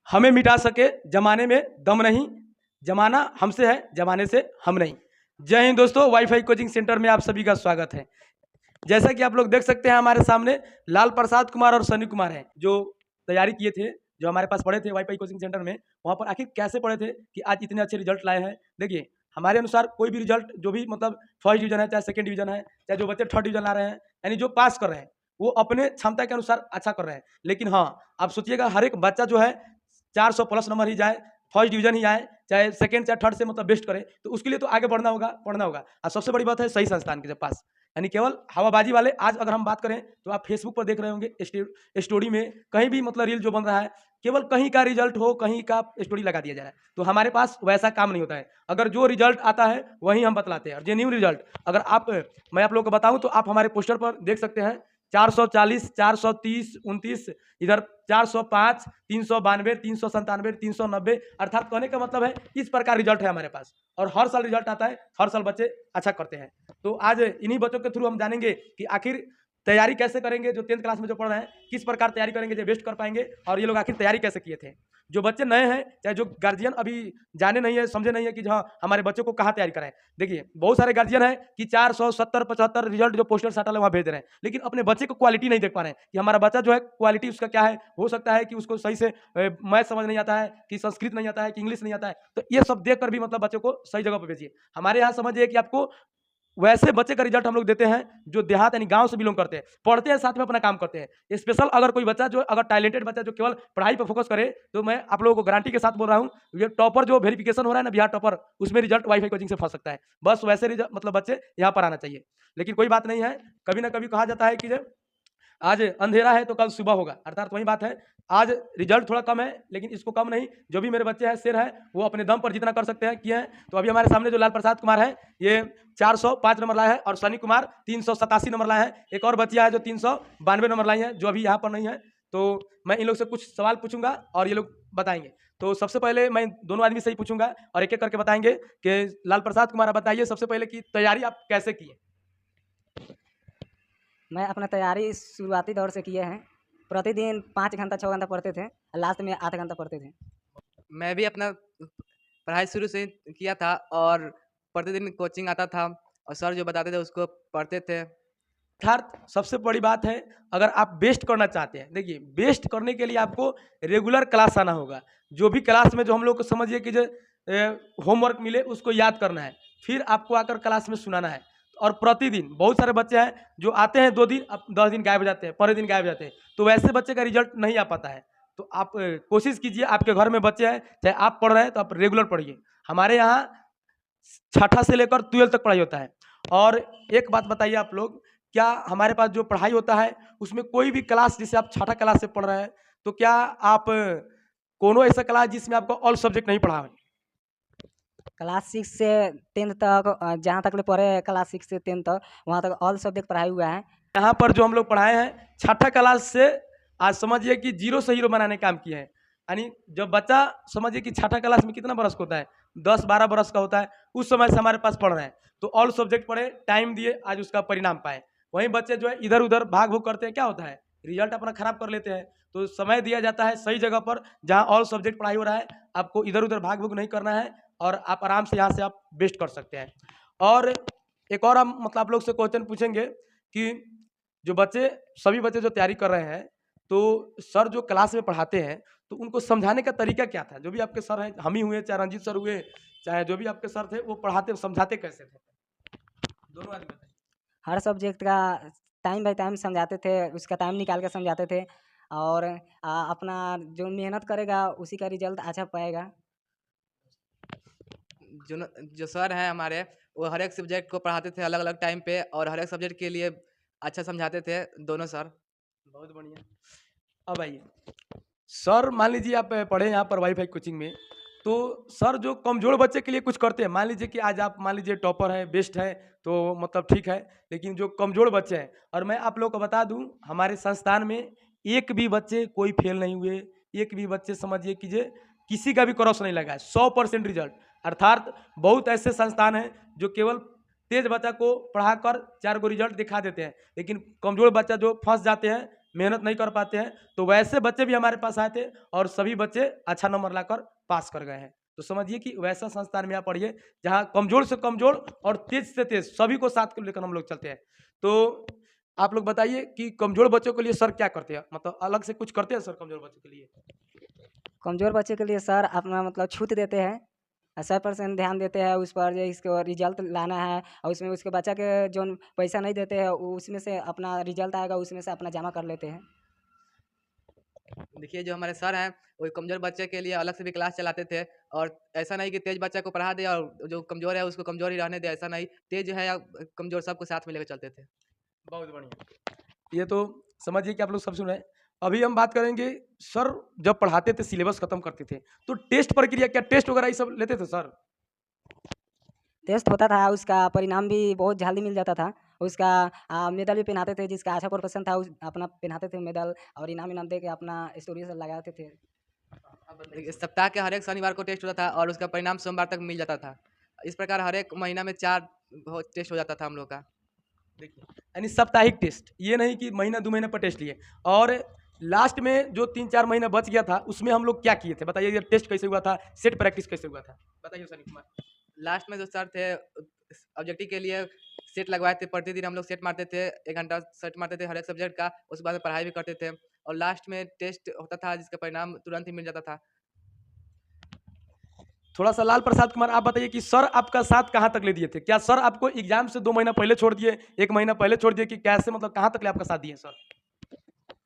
हमें मिटा सके जमाने में दम नहीं, जमाना हमसे है जमाने से हम नहीं। जय हिंद दोस्तों, वाईफाई कोचिंग सेंटर में आप सभी का स्वागत है। जैसा कि आप लोग देख सकते हैं हमारे सामने लाल प्रसाद कुमार और सनी कुमार हैं जो तैयारी किए थे, जो हमारे पास पढ़े थे वाईफाई कोचिंग सेंटर में। वहाँ पर आखिर कैसे पढ़े थे कि आज इतने अच्छे रिजल्ट लाए हैं। देखिए हमारे अनुसार कोई भी रिजल्ट जो भी मतलब फर्स्ट डिवीजन है, चाहे सेकंड डिवीजन है, चाहे जो बच्चे थर्ड डिवीजन ला रहे हैं, यानी जो पास कर रहे हैं वो अपने क्षमता के अनुसार अच्छा कर रहे हैं। लेकिन हाँ, आप सोचिएगा हर एक बच्चा जो है 400 प्लस नंबर ही जाए, फर्स्ट डिवीजन ही आए, चाहे सेकंड चाहे थर्ड से मतलब बेस्ट करे, तो उसके लिए तो आगे बढ़ना होगा, पढ़ना होगा। और सबसे बड़ी बात है सही संस्थान के पास, यानी केवल हवाबाजी वाले। आज अगर हम बात करें तो आप फेसबुक पर देख रहे होंगे स्टोरी में कहीं भी मतलब रील जो बन रहा है, केवल कहीं का रिजल्ट हो, कहीं का स्टोरी लगा दिया जा रहा है। तो हमारे पास वैसा काम नहीं होता है। अगर जो रिजल्ट आता है वही हम बतलाते हैं, और जेन्युइन रिजल्ट अगर आप मैं आप लोगों को बताऊं तो आप हमारे पोस्टर पर देख सकते हैं 440, 430, 29, इधर 405, 392, 397, 390, अर्थात कहने का मतलब है इस प्रकार रिजल्ट है हमारे पास। और हर साल रिजल्ट आता है, हर साल बच्चे अच्छा करते हैं। तो आज इन्हीं बच्चों के थ्रू हम जानेंगे कि आखिर तैयारी कैसे करेंगे, जो 10th क्लास में जो पढ़ रहे हैं किस प्रकार तैयारी करेंगे जो बेस्ट कर पाएंगे, और ये लोग आखिर तैयारी कैसे किए थे। जो बच्चे नए हैं, चाहे जो गार्जियन अभी जाने नहीं है, समझे नहीं है कि हाँ हमारे बच्चों को कहाँ तैयारी कराएं। देखिए बहुत सारे गार्जियन हैं कि 470, 75 रिजल्ट जो पोस्टर साटा है वहाँ भेज रहे हैं, लेकिन अपने बच्चे को क्वालिटी नहीं देख पा रहे हैं कि हमारा बच्चा जो है क्वालिटी उसका क्या है। हो सकता है कि उसको सही से मैथ समझ नहीं आता है, कि संस्कृत नहीं आता है, कि इंग्लिश नहीं आता है। तो ये सब देख कर भी मतलब बच्चों को सही जगह पर भेजिए। हमारे यहाँ समझिए कि आपको वैसे बच्चे का रिजल्ट हम लोग देते हैं जो देहात यानी गांव से बिलोंग करते हैं, पढ़ते हैं, साथ में अपना काम करते हैं। स्पेशल अगर कोई बच्चा जो अगर टैलेंटेड बच्चा जो केवल पढ़ाई पर फोकस करे, तो मैं आप लोगों को गारंटी के साथ बोल रहा हूँ, ये टॉपर जो वेरिफिकेशन हो रहा है ना, बिहार टॉपर, उसमें रिजल्ट वाईफाई कोचिंग से फंस सकता है। बस वैसे रिजल्ट मतलब बच्चे यहाँ पर आना चाहिए। लेकिन कोई बात नहीं है, कभी ना कभी कहा जाता है कि आज अंधेरा है तो कल सुबह होगा, अर्थात वही बात है। आज रिजल्ट थोड़ा कम है, लेकिन इसको कम नहीं, जो भी मेरे बच्चे हैं शेर है, वो अपने दम पर जितना कर सकते हैं किए हैं। तो अभी हमारे सामने जो लाल प्रसाद कुमार है, ये 405 नंबर लाए हैं, और सनी कुमार 387 नंबर लाए हैं। एक और बच्चिया है जो 392 नंबर लाई है, जो अभी यहाँ पर नहीं है। तो मैं इन लोग से कुछ सवाल पूछूंगा और ये लोग बताएंगे। तो सबसे पहले मैं दोनों आदमी से ही पूछूंगा और एक एक करके बताएंगे कि लाल प्रसाद कुमार आप बताइए सबसे पहले कि तैयारी आप कैसे किए। मैं अपना तैयारी शुरुआती दौर से किए हैं। प्रतिदिन 5 घंटा 6 घंटा पढ़ते थे, लास्ट में 8 घंटा पढ़ते थे। मैं भी अपना पढ़ाई शुरू से ही किया था और प्रतिदिन कोचिंग आता था और सर जो बताते थे उसको पढ़ते थे। अर्थात सबसे बड़ी बात है, अगर आप बेस्ट करना चाहते हैं, देखिए बेस्ट करने के लिए आपको रेगुलर क्लास आना होगा। जो भी क्लास में जो हम लोग को समझिए कि जो होमवर्क मिले उसको याद करना है, फिर आपको आकर क्लास में सुनाना है। और प्रतिदिन बहुत सारे बच्चे हैं जो आते हैं 2 दिन, अब 10 दिन गायब हो जाते हैं, पहले दिन गायब हो जाते हैं। तो वैसे बच्चे का रिजल्ट नहीं आ पाता है। तो आप कोशिश कीजिए, आपके घर में बच्चे हैं, चाहे आप पढ़ रहे हैं तो आप रेगुलर पढ़िए। हमारे यहाँ छठा से लेकर 12 तक पढ़ाई होता है। और एक बात बताइए आप लोग, क्या हमारे पास जो पढ़ाई होता है उसमें कोई भी क्लास, जैसे आप छठा क्लास से पढ़ रहे हैं, तो क्या आप कोनो ऐसा क्लास जिसमें आपको ऑल सब्जेक्ट नहीं पढ़ा है? क्लास 6 से 10th तक जहाँ तक ले पढ़े क्लास 6 से 10th तक, वहाँ तक ऑल सब्जेक्ट पढ़ाई हुआ है। यहाँ पर जो हम लोग पढ़ाए हैं छठा क्लास से, आज समझिए कि 0 से हीरो बनाने का काम किए हैं। यानी जब बच्चा समझिए कि छठा क्लास में कितना बरस का होता है, 10-12 बरस का होता है, उस समय से हमारे पास पढ़ रहे हैं। तो ऑल सब्जेक्ट पढ़े, टाइम दिए, आज उसका परिणाम पाए। वहीं बच्चे जो है इधर उधर भाग भूग करते हैं, क्या होता है रिजल्ट अपना खराब कर लेते हैं। तो समय दिया जाता है सही जगह पर, जहाँ ऑल सब्जेक्ट पढ़ाई हो रहा है, आपको इधर उधर भाग भूग नहीं करना है, और आप आराम से यहाँ से आप बेस्ट कर सकते हैं। और एक और हम मतलब आप लोग से क्वेश्चन पूछेंगे कि जो बच्चे, सभी बच्चे जो तैयारी कर रहे हैं, तो सर जो क्लास में पढ़ाते हैं तो उनको समझाने का तरीका क्या था? जो भी आपके सर हैं, हम ही हुए, चाहे रंजीत सर हुए, चाहे जो भी आपके सर थे, वो पढ़ाते समझाते कैसे थे? दोनों आदमी बताइए। हर सब्जेक्ट का टाइम बाय टाइम समझाते थे, उसका टाइम निकाल कर समझाते थे। और अपना जो मेहनत करेगा उसी का रिजल्ट अच्छा पाएगा। जो सर हैं हमारे, वो हर एक सब्जेक्ट को पढ़ाते थे अलग अलग टाइम पे और हर एक सब्जेक्ट के लिए अच्छा समझाते थे दोनों सर। बहुत बढ़िया। अब आइए सर, मान लीजिए आप पढ़े यहाँ पर वाईफाई कोचिंग में, तो सर जो कमजोर बच्चे के लिए कुछ करते हैं। मान लीजिए कि आज आप मान लीजिए टॉपर है, बेस्ट है, तो मतलब ठीक है, लेकिन जो कमजोर बच्चे हैं, और मैं आप लोग को बता दूं हमारे संस्थान में एक भी बच्चे कोई फेल नहीं हुए, एक भी बच्चे समझिए कीजिए किसी का भी क्रॉस नहीं लगा है, 100% रिजल्ट। अर्थात बहुत ऐसे संस्थान हैं जो केवल तेज बच्चा को पढ़ाकर 4 गो रिजल्ट दिखा देते हैं, लेकिन कमजोर बच्चा जो फंस जाते हैं मेहनत नहीं कर पाते हैं, तो वैसे बच्चे भी हमारे पास आए थे और सभी बच्चे अच्छा नंबर लाकर पास कर गए हैं। तो समझिए कि वैसा संस्थान में आप पढ़िए जहाँ कमज़ोर से कमज़ोर और तेज़ से तेज़ सभी को साथ लेकर हम लोग चलते हैं। तो आप लोग बताइए कि कमज़ोर बच्चों के लिए सर क्या करते हैं? मतलब अलग से कुछ करते हैं सर कमज़ोर बच्चों के लिए? कमज़ोर बच्चे के लिए सर अपना मतलब छूट देते हैं, 100% ध्यान देते हैं उस पर, जो इसको रिजल्ट लाना है और उसमें उसके बच्चा के जो पैसा नहीं देते हैं उसमें से अपना रिजल्ट आएगा, उसमें से अपना जमा कर लेते हैं। देखिए जो हमारे सर हैं, वो कमज़ोर बच्चे के लिए अलग से भी क्लास चलाते थे और ऐसा नहीं कि तेज़ बच्चे को पढ़ा दें और जो कमज़ोर है उसको कमज़ोर ही रहने दें, ऐसा नहीं। तेज़ है या कमज़ोर सबको साथ में लेकर चलते थे। बहुत बढ़िया। ये तो समझिए कि आप लोग सब सुन रहे हैं। अभी हम बात करेंगे सर जब पढ़ाते थे सिलेबस खत्म करते थे, तो टेस्ट प्रक्रिया क्या टेस्ट वगैरह ये सब लेते थे सर? टेस्ट होता था, उसका परिणाम भी बहुत जल्दी मिल जाता था। उसका मेडल भी पहनाते थे, जिसका अच्छा प्रोफेशन था उस अपना पहनाते थे मेडल और इनाम-विनाम दे के अपना स्टोरी से लगाते थे। देखिए, सप्ताह के हर एक शनिवार को टेस्ट होता था और उसका परिणाम सोमवार तक मिल जाता था। इस प्रकार हर एक महीना में 4 टेस्ट हो जाता था हम लोग का। देखिए, यानी साप्ताहिक टेस्ट, ये नहीं कि महीना 2 महीने पर टेस्ट लिए। और लास्ट में जो 3-4 महीना बच गया था, उसमें हम लोग क्या किए थे? बताइए ये टेस्ट कैसे हुआ था? सेट प्रैक्टिस कैसे हुआ था? बताइए सनी कुमार। लास्ट में जो सर थे ऑब्जेक्टिव के लिए सेट लगवाए थे। प्रतिदिन हम लोग सेट मारते थे, 1 घंटा सेट मारते थे हर एक सब्जेक्ट का। उसके बाद में पढ़ाई भी करते थे और लास्ट में टेस्ट होता था जिसका परिणाम तुरंत ही मिल जाता था। थोड़ा-सा लाल प्रसाद कुमार आप बताइए कि सर आपका साथ कहाँ तक ले दिए थे? क्या सर आपको एग्ज़ाम से 2 महीना पहले छोड़ दिए, 1 महीना पहले छोड़ दिए कि कैसे मतलब कहाँ तक ले आपका साथ दिए सर?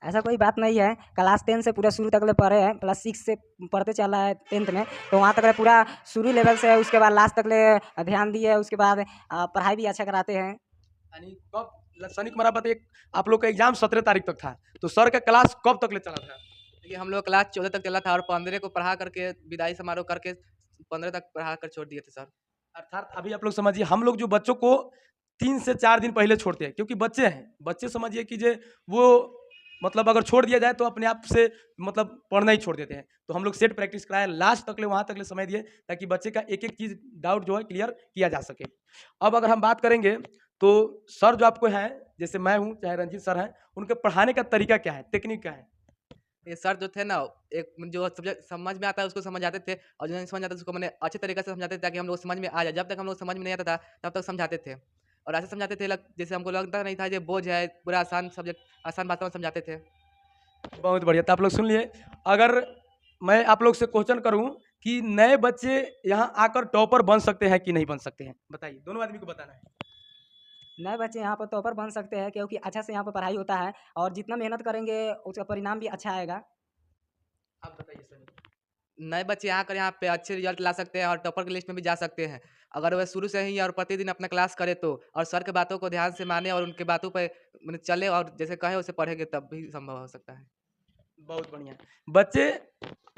ऐसा कोई बात नहीं है, क्लास 10 से पूरा शुरू तक ले पढ़े हैं, क्लास 6 से पढ़ते चला है 10th में, तो वहाँ तक ले पूरा शुरू लेवल से उसके बाद लास्ट तक ले ध्यान दिए, उसके बाद पढ़ाई भी अच्छा कराते हैं। यानी कब सनी कुमार आप बताइए आप लोग का एग्ज़ाम 17 तारीख तक था, तो सर का क्लास कब तक ले चला था? देखिए हम लोग क्लास 14 तक चला था और 15 को पढ़ा करके विदाई समारोह करके 15 तक पढ़ा कर छोड़ दिए थे सर। अर्थात अभी आप लोग समझिए हम लोग जो बच्चों को 3 से 4 दिन पहले छोड़ते हैं क्योंकि बच्चे हैं। बच्चे समझिए कि जे वो मतलब अगर छोड़ दिया जाए तो अपने आप से मतलब पढ़ना ही छोड़ देते हैं। तो हम लोग सेट प्रैक्टिस कराए लास्ट तक ले वहाँ तक ले समय दिए ताकि बच्चे का एक-एक चीज़ डाउट जो है क्लियर किया जा सके। अब अगर हम बात करेंगे तो सर जो आपको हैं, जैसे मैं हूँ, चाहे रंजीत सर हैं, उनके पढ़ाने का तरीका क्या है? टेक्निक क्या है? ये सर जो थे ना, एक जो सब्जेक्ट समझ में आता है उसको समझाते थे और जो नहीं समझ आता उसको मैंने अच्छे तरीके से समझाते थे ताकि हम लोग समझ में आ जाए। जब तक हम लोग समझ में नहीं आता था तब तक समझाते थे और ऐसे समझाते थे जैसे हमको लगता नहीं था ये बोझ है, पूरा आसान सब्जेक्ट आसान भाषा में समझाते थे। बहुत बढ़िया, तो आप लोग सुन लिए। अगर मैं आप लोग से क्वेश्चन करूँ कि नए बच्चे यहाँ आकर टॉपर बन सकते हैं कि नहीं बन सकते हैं? बताइए, दोनों आदमी को बताना है। नए बच्चे यहाँ पर टॉपर बन सकते हैं क्योंकि अच्छा से यहाँ पर पढ़ाई होता है और जितना मेहनत करेंगे उसका परिणाम भी अच्छा आएगा। आप बताइए सर। नए बच्चे आकर यहाँ पे अच्छे रिजल्ट ला सकते हैं और टॉपर की लिस्ट में भी जा सकते हैं। अगर वह शुरू से ही और प्रतिदिन अपना क्लास करे तो और सर के बातों को ध्यान से माने और उनके बातों पे माने चले और जैसे कहे वैसे पढ़ेंगे तब भी संभव हो सकता है। बहुत बढ़िया। बच्चे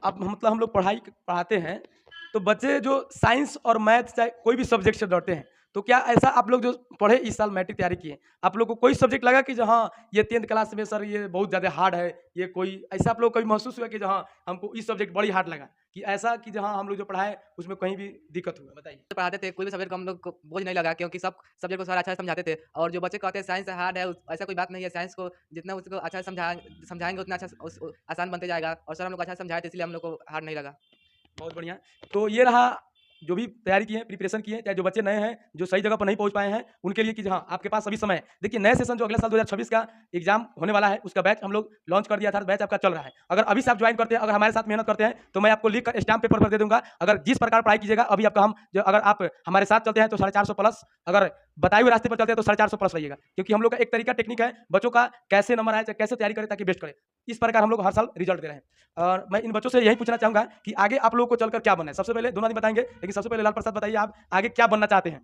अब मतलब हम लोग पढ़ाते हैं, तो बच्चे जो साइंस और मैथ चाहे कोई भी सब्जेक्ट से डरते हैं, तो क्या ऐसा आप लोग जो पढ़े इस साल मैट्रिक तैयारी किए, आप लोग को कोई सब्जेक्ट लगा कि जो हाँ, ये 10th क्लास में सर ये बहुत ज़्यादा हार्ड है, ये कोई ऐसा आप लोग को कभी महसूस हुआ कि जो हाँ, हमको इस सब्जेक्ट बड़ी हार्ड लगा? कि ऐसा कि जहाँ हम लोग जो पढ़ाए उसमें कहीं भी दिक्कत हुआ? बताइए। पढ़ाते थे, कोई भी सब्जेक्ट को हम लोग को बोझ नहीं लगा क्योंकि सब सब्जेक्ट को सर अच्छा से समझाते थे और जो बच्चे कहते हैं साइंस हार्ड है, ऐसा कोई बात नहीं है। साइंस को जितना उसको अच्छा से समझाएँगे उतना अच्छा आसान बनते जाएगा और सर हम लोग को अच्छा से समझाए थे इसलिए हम लोग को हार्ड नहीं लगा। बहुत बढ़िया। तो ये रहा जो भी तैयारी किए हैं, प्रिपरेशन किए हैं, चाहे जो बच्चे नए हैं, जो सही जगह पर नहीं पहुँच पाए हैं, उनके लिए कि हाँ, आपके पास अभी समय है। देखिए नए सेशन जो अगले साल 2026 का एग्ज़ाम होने वाला है, उसका बैच हम लोग लॉन्च कर दिया था, बैच आपका चल रहा है। अगर अभी से आप जॉइन करते हैं, अगर हमारे साथ मेहनत करते हैं, तो मैं आपको लिख कर स्टाम्प पेपर पर दे दूँगा। अगर जिस प्रकार पढ़ाई कीजिएगा, अभी आपका हम जो अगर आप हमारे साथ चलते हैं, तो 450 प्लस, अगर बताए हुए रास्ते पर चलते हैं, तो 450 प्लस रहिएगा। क्योंकि हम लोग का एक तरीका टेक्निक है, बच्चों का कैसे नंबर आए, कैसे तैयारी करें ताकि बेस्ट करें। इस प्रकार हम लोग हर साल रिजल्ट दे रहे हैं और मैं इन बच्चों से यही पूछना चाहूँगा कि आगे आप लोगों को चलकर क्या बनना है? सबसे पहले दोनों आदमी बताएँगे, लेकिन सबसे पहले लाल प्रसाद बताइए आप आगे क्या बनना चाहते हैं?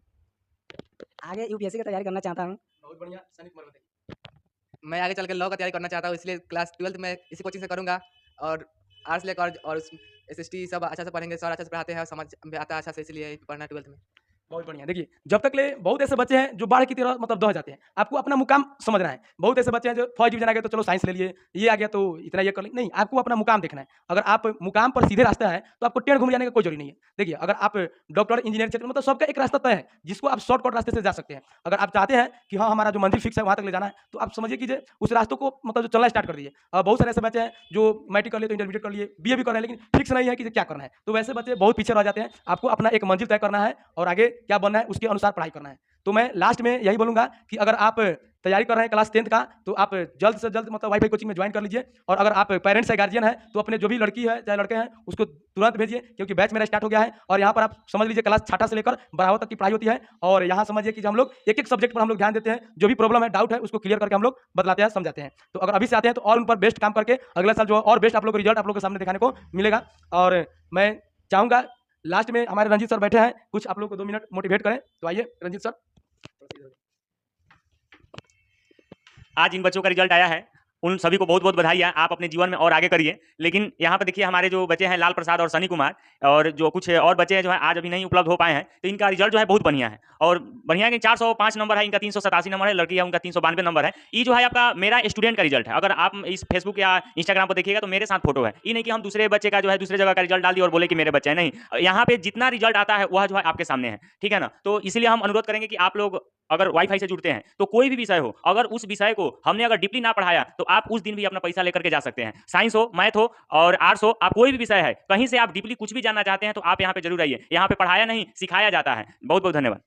आगे यूपीएससी की तैयारी करना चाहता हूँ। बहुत बढ़िया, सनी कुमार बताइए। मैं आगे चल के लॉ का तैयारी करना चाहता हूँ इसलिए क्लास 12th में इसी कोचिंग से करूँगा और आर्ट्स लेकर और एसएसटी सब अच्छा से पढ़ेंगे, सर अच्छा से पढ़ाते हैं और समझ में आता है अच्छा से इसलिए पढ़ना है 12th में। बहुत बढ़िया। देखिए, जब तक ले बहुत ऐसे बच्चे हैं जो बाढ़ की तरह मतलब दह जाते हैं। आपको अपना मुकाम समझना है। बहुत ऐसे बच्चे हैं जो फर्स्ट डिवीज़न आ गया तो चलो साइंस ले लिए, ये आ गया तो इतना ये कर लिए। नहीं, आपको अपना मुकाम देखना है। अगर आप मुकाम पर सीधे रास्ता है, तो आपको टेढ़ घूम जाने का कोई ज़रूरी नहीं है। देखिए, अगर आप डॉक्टर, इंजीनियर क्षेत्र में मतलब सबका एक रास्ता तय है, जिसको आप शॉर्टकट रास्ते से जा सकते हैं। अगर आप चाहते हैं कि हाँ, हमारा जो मंज़िल फिक्स है वहाँ तक ले जाना है, तो आप समझिए कि जे उस रास्तों को मतलब जो चलना स्टार्ट कर दीजिए। बहुत सारे ऐसे बच्चे हैं जो मैट्रिक कर लिए तो इंटरमीडिएट कर लिए, बीए भी कर रहे हैं, लेकिन फिक्स नहीं है कि क्या करना है। तो वैसे बच्चे बहुत पीछे रह जाते हैं। आपको अपना एक मंज़िल तय करना है और आगे क्या बनना है, उसके अनुसार पढ़ाई करना है। तो मैं लास्ट में यही बोलूँगा कि अगर आप तैयारी कर रहे हैं क्लास 10th का, तो आप जल्द से जल्द मतलब वाईफाई कोचिंग में ज्वाइन कर लीजिए। और अगर आप पेरेंट्स या गार्जियन हैं, तो अपने जो भी लड़की है चाहे लड़के हैं, उसको तुरंत भेजिए, क्योंकि बैच मेरा स्टार्ट हो गया है। और यहाँ पर आप समझ लीजिए क्लास छठा से लेकर 12वीं तक की पढ़ाई होती है। और यहाँ समझिए कि हम लोग एक-एक सब्जेक्ट पर हम लोग ध्यान देते हैं। जो भी प्रॉब्लम है, डाउट है, उसको क्लियर करके हम लोग बतलाते हैं, समझाते हैं। तो अगर अभी से आते हैं तो और उन पर बेस्ट काम करके अगला साल जो और बेस्ट आप लोग को रिजल्ट आप लोग के सामने दिखाने को मिलेगा। और मैं चाहूँगा लास्ट में हमारे रंजीत सर बैठे हैं, कुछ आप लोग को 2 मिनट मोटिवेट करें। तो आइए रंजीत सर। आज इन बच्चों का रिजल्ट आया है, उन सभी को बहुत-बहुत बधाई है। आप अपने जीवन में और आगे करिए। लेकिन यहाँ पे देखिए हमारे जो बच्चे हैं लाल प्रसाद और सनी कुमार और जो कुछ और बच्चे हैं जो है आज अभी नहीं उपलब्ध हो पाए हैं, तो इनका रिजल्ट जो है बहुत बढ़िया है। और बढ़िया कि 405 नंबर है, इनका 387 नंबर है, लड़की है उनका 392 नंबर है। ये जो है आपका मेरा स्टूडेंट का रिजल्ट है। अगर आप इस फेसबुक या इंस्टाग्राम पर देखिएगा तो मेरे साथ फोटो है। ये नहीं कि हम दूसरे बच्चे का जो है दूसरे जगह का रिजल्ट डाल दिए और बोले कि मेरे बच्चे हैं, नहीं। यहाँ पे जितना रिजल्ट आता है वह जो है आपके सामने है, ठीक है ना? तो इसलिए हम अनुरोध करेंगे कि आप लोग अगर वाईफाई से जुड़ते हैं तो कोई भी विषय हो, अगर उस विषय को हमने अगर डीपली ना पढ़ाया तो आप उस दिन भी अपना पैसा लेकर के जा सकते हैं। साइंस हो, मैथ हो और आर्ट्स हो, आप कोई भी विषय है, कहीं से आप डीपली कुछ भी जानना चाहते हैं तो आप यहाँ पे जरूर आइए। यहाँ पे पढ़ाया नहीं सिखाया जाता है। बहुत बहुत धन्यवाद।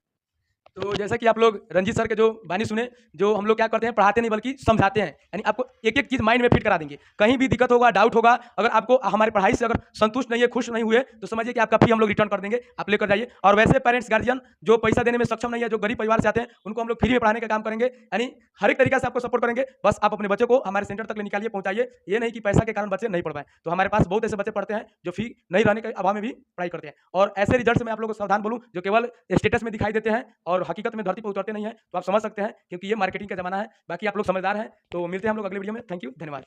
तो जैसा कि आप लोग रंजीत सर के जो बानी सुने, जो हम लोग क्या करते हैं पढ़ाते नहीं बल्कि समझाते हैं। यानी आपको एक-एक चीज़ माइंड में फिट करा देंगे। कहीं भी दिक्कत होगा, डाउट होगा, अगर आपको हमारी पढ़ाई से अगर संतुष्ट नहीं है, खुश नहीं हुए, तो समझिए कि आपका फी हम लोग रिटर्न कर देंगे, आप लेकर जाइए। और वैसे पेरेंट्स, गार्जियन जो पैसा देने में सक्षम नहीं है, जो गरीब परिवार से आते हैं, उनको हम लोग फ्री में पढ़ाने का काम करेंगे। यानी हर एक तरीका से आपको सपोर्ट करेंगे। बस आप अपने बच्चों को हमारे सेंटर तक ले निकालिए, पहुँचाइए। ये नहीं कि पैसा के कारण बच्चे नहीं पढ़ पाएँ। तो हमारे पास बहुत ऐसे बच्चे पढ़ते हैं जो फी नहीं रहने के अभाव में भी पढ़ाई करते हैं। और ऐसे रिजल्ट से मैं आप लोगों को सावधान बोलूँ जो केवल स्टेटस में दिखाई देते हैं और हकीकत में धरती पर उतरते नहीं है। तो आप समझ सकते हैं, क्योंकि ये मार्केटिंग का ज़माना है। बाकी आप लोग समझदार हैं। तो मिलते हैं हम लोग अगले वीडियो में। थैंक यू, धन्यवाद।